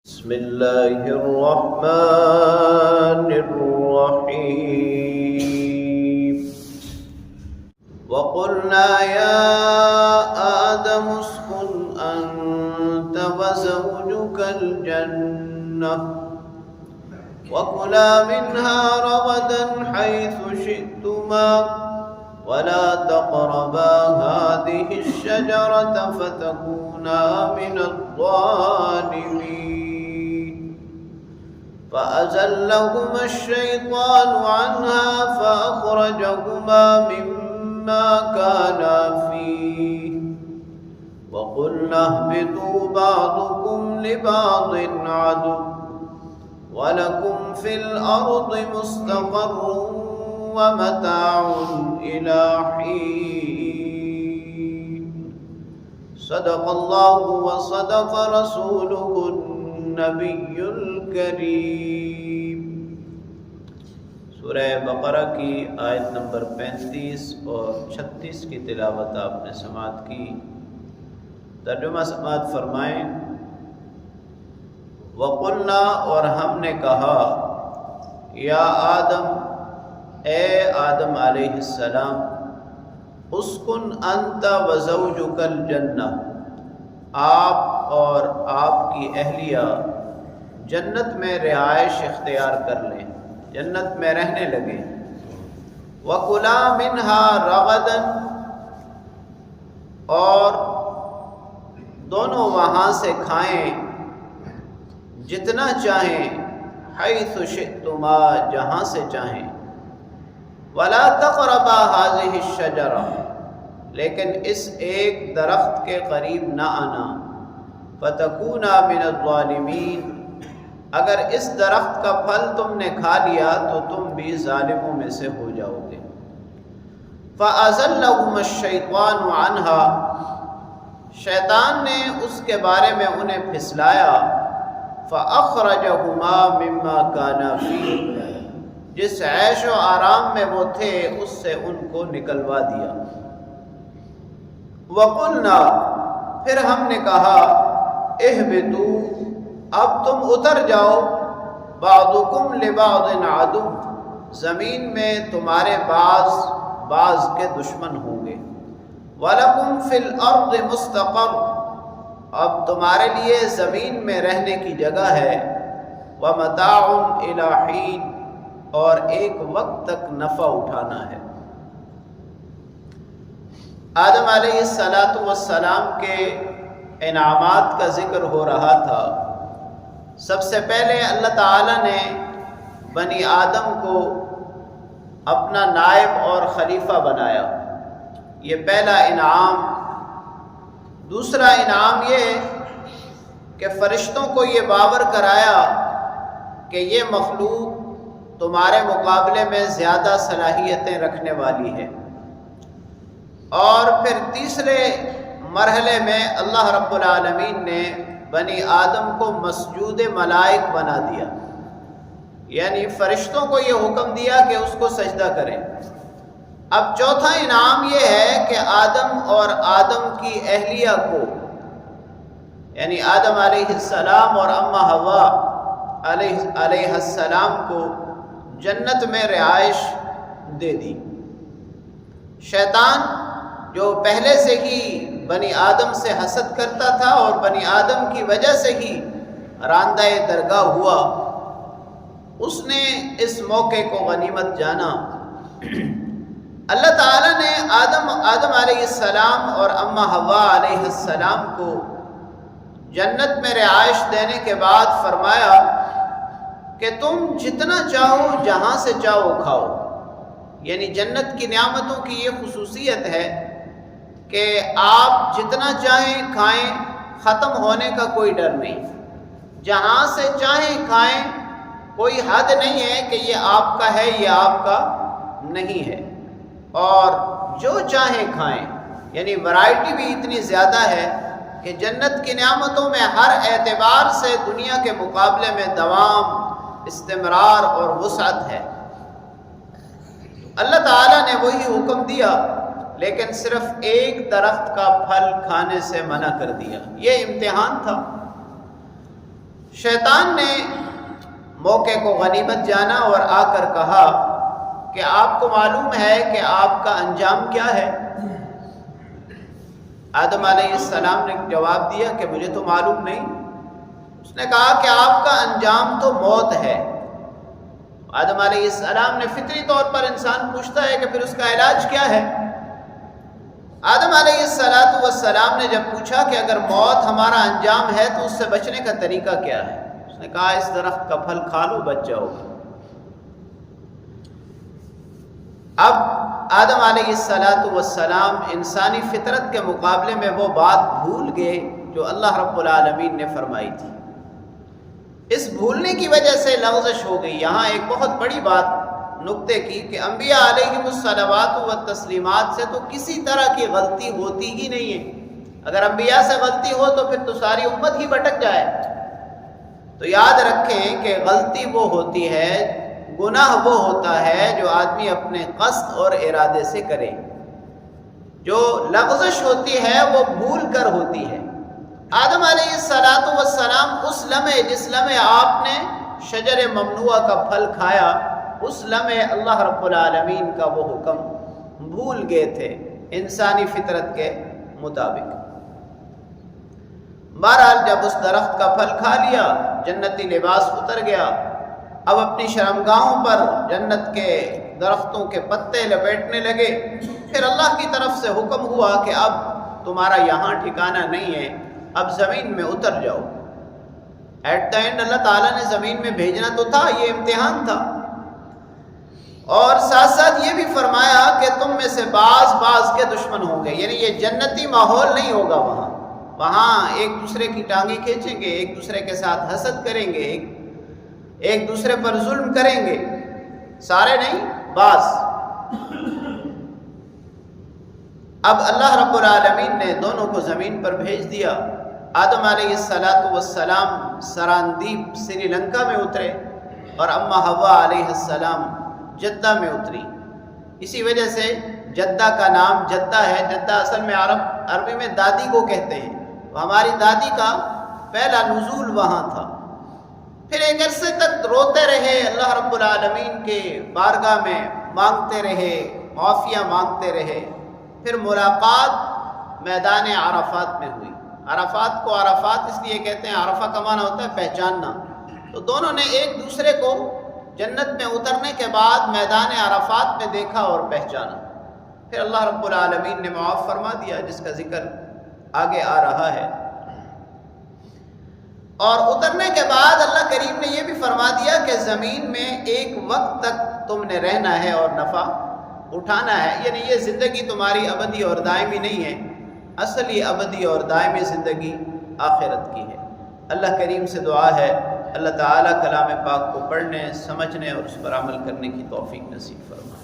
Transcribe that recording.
بسم الله الرحمن الرحيم وقلنا يا آدم اسكن أنت وزوجك الجنة وكلا منها رغدا حيث شئتما ولا تقربا هذه الشجرة فتكونا من الظالمين فأزلهما الشيطان عنها فأخرجهما مما كانا فيه وقلنا اهبطوا بعضكم لبعض عدو ولكم في الأرض مستقر ومتاع إلى حين صدق الله وصدق رسوله النبي الكريم۔ سورہ بقرہ کی آیت نمبر 35 اور 36 کی تلاوت آپ نے سماعت کی۔ ترجمہ سماعت فرمائیں۔ وقلنا، اور ہم نے کہا، یا آدم، اے آدم علیہ السلام، اسکن انت وزوجک الجنہ، آپ اور آپ کی اہلیہ جنت میں رہائش اختیار کر لیں، جنت میں رہنے لگیں۔ وَكُلَا مِنْهَا رَغَدًا، اور دونوں وہاں سے کھائیں جتنا چاہیں، حیث شئتما، جہاں سے چاہیں۔ وَلَا تَقْرَبَا هَذِهِ الشَّجَرَةَ، لیکن اس ایک درخت کے قریب نہ آنا۔ فَتَكُونَا مِنَ الظَّالِمِينَ، اگر اس درخت کا پھل تم نے کھا لیا تو تم بھی ظالموں میں سے ہو جاؤ گے۔ فَأَزَلَّهُمَا الشَّيْطَانُ عَنْهَا، شیطان نے اس کے بارے میں انہیں پھسلایا۔ فَأَخْرَجَهُمَا مِمَّا كَانَا فِيهِ، جس عیش و آرام میں وہ تھے اس سے ان کو نکلوا دیا۔ وَقُلْنَا، پھر ہم نے کہا، اِهْبِطُوا، اب تم اتر جاؤ، بعضکم لبعض عدو، زمین میں تمہارے بعض کے دشمن ہوں گے۔ وَلَكُمْ فِي الْأَرْضِ مُسْتَقَرٌّ، اب تمہارے لیے زمین میں رہنے کی جگہ ہے۔ وَمَتَاعٌ إِلَى حِينٍ، اور ایک وقت تک نفع اٹھانا ہے۔ آدم علیہ السلام کے انعامات کا ذکر ہو رہا تھا۔ سب سے پہلے اللہ تعالیٰ نے بنی آدم کو اپنا نائب اور خلیفہ بنایا، یہ پہلا انعام۔ دوسرا انعام یہ کہ فرشتوں کو یہ باور کرایا کہ یہ مخلوق تمہارے مقابلے میں زیادہ صلاحیتیں رکھنے والی ہے۔ اور پھر تیسرے مرحلے میں اللہ رب العالمین نے بنی آدم کو مسجود ملائک بنا دیا، یعنی فرشتوں کو یہ حکم دیا کہ اس کو سجدہ کریں۔ اب چوتھا انعام یہ ہے کہ آدم اور آدم کی اہلیہ کو، یعنی آدم علیہ السلام اور اماں حوا علیہ السلام کو جنت میں رہائش دے دی۔ شیطان جو پہلے سے ہی بنی آدم سے حسد کرتا تھا اور بنی آدم کی وجہ سے ہی راندہ درگاہ ہوا، اس نے اس موقع کو غنیمت جانا۔ اللہ تعالیٰ نے آدم علیہ السلام اور اماں حوا علیہ السلام کو جنت میں رہائش دینے کے بعد فرمایا کہ تم جتنا چاہو جہاں سے چاہو کھاؤ، یعنی جنت کی نعمتوں کی یہ خصوصیت ہے کہ آپ جتنا چاہیں کھائیں، ختم ہونے کا کوئی ڈر نہیں، جہاں سے چاہیں کھائیں، کوئی حد نہیں ہے کہ یہ آپ کا ہے یہ آپ کا نہیں ہے، اور جو چاہیں کھائیں، یعنی ورائٹی بھی اتنی زیادہ ہے کہ جنت کی نعمتوں میں ہر اعتبار سے دنیا کے مقابلے میں دوام، استمرار اور وسعت ہے۔ اللہ تعالیٰ نے وہی حکم دیا لیکن صرف ایک درخت کا پھل کھانے سے منع کر دیا۔ یہ امتحان تھا۔ شیطان نے موقع کو غنیمت جانا اور آ کر کہا کہ آپ کو معلوم ہے کہ آپ کا انجام کیا ہے؟ آدم علیہ السلام نے جواب دیا کہ مجھے تو معلوم نہیں۔ اس نے کہا کہ آپ کا انجام تو موت ہے۔ آدم علیہ السلام نے فطری طور پر انسان پوچھتا ہے کہ پھر اس کا علاج کیا ہے؟ آدم علیہ السلام نے جب پوچھا کہ اگر موت ہمارا انجام ہے تو اس سے بچنے کا طریقہ کیا ہے؟ اس نے کہا اس درخت کا پھل کھا لو، بچ جاؤ گے۔ اب آدم علیہ السلام انسانی فطرت کے مقابلے میں وہ بات بھول گئے جو اللہ رب العالمین نے فرمائی تھی۔ اس بھولنے کی وجہ سے لغزش ہو گئی۔ یہاں ایک بہت بڑی بات نقطے کی کہ انبیاء علیہم الصلوات و تسلیمات سے تو کسی طرح کی غلطی ہوتی ہی نہیں ہے۔ اگر انبیاء سے غلطی ہو تو پھر تو ساری امت ہی بھٹک جائے۔ تو یاد رکھیں کہ غلطی وہ ہوتی ہے، گناہ وہ ہوتا ہے جو آدمی اپنے قصد اور ارادے سے کرے۔ جو لغزش ہوتی ہے وہ بھول کر ہوتی ہے۔ آدم علیہ السلام اس لمحے جس لمحے آپ نے شجر ممنوعہ کا پھل کھایا، اس لمحے اللہ رب العالمین کا وہ حکم بھول گئے تھے انسانی فطرت کے مطابق۔ بہرحال جب اس درخت کا پھل کھا لیا، جنتی لباس اتر گیا، اب اپنی شرمگاہوں پر جنت کے درختوں کے پتے لپیٹنے لگے۔ پھر اللہ کی طرف سے حکم ہوا کہ اب تمہارا یہاں ٹھکانہ نہیں ہے، اب زمین میں اتر جاؤ۔ ایٹ دا اینڈ اللہ تعالیٰ نے زمین میں بھیجنا تو تھا، یہ امتحان تھا۔ اور ساتھ ساتھ یہ بھی فرمایا کہ تم میں سے بعض کے دشمن ہوں گے، یعنی یہ جنتی ماحول نہیں ہوگا۔ وہاں ایک دوسرے کی ٹانگیں کھینچیں گے، ایک دوسرے کے ساتھ حسد کریں گے، ایک دوسرے پر ظلم کریں گے، سارے نہیں، بعض۔ اب اللہ رب العالمین نے دونوں کو زمین پر بھیج دیا۔ آدم علیہ السلام سراندیپ سری لنکا میں اترے اور اما حوا علیہ السلام جدہ میں اتری۔ اسی وجہ سے جدہ کا نام جدہ ہے۔ جدہ اصل میں عربی میں دادی کو کہتے ہیں۔ ہماری دادی کا پہلا نزول وہاں تھا۔ پھر ایک عرصے تک روتے رہے، اللہ رب العالمین کے بارگاہ میں مانگتے رہے، معافیاں مانگتے رہے۔ پھر ملاقات میدان عرفات میں ہوئی۔ عرفات کو عرفات اس لیے کہتے ہیں، عرفہ کا معنی ہوتا ہے پہچاننا۔ تو دونوں نے ایک دوسرے کو جنت میں اترنے کے بعد میدان عرفات میں دیکھا اور پہچانا۔ پھر اللہ رب العالمین نے معاف فرما دیا، جس کا ذکر آگے آ رہا ہے۔ اور اترنے کے بعد اللہ کریم نے یہ بھی فرما دیا کہ زمین میں ایک وقت تک تم نے رہنا ہے اور نفع اٹھانا ہے، یعنی یہ زندگی تمہاری ابدی اور دائمی نہیں ہے، اصلی ابدی اور دائمی زندگی آخرت کی ہے۔ اللہ کریم سے دعا ہے اللہ تعالیٰ کلام پاک کو پڑھنے، سمجھنے اور اس پر عمل کرنے کی توفیق نصیب فرمائے۔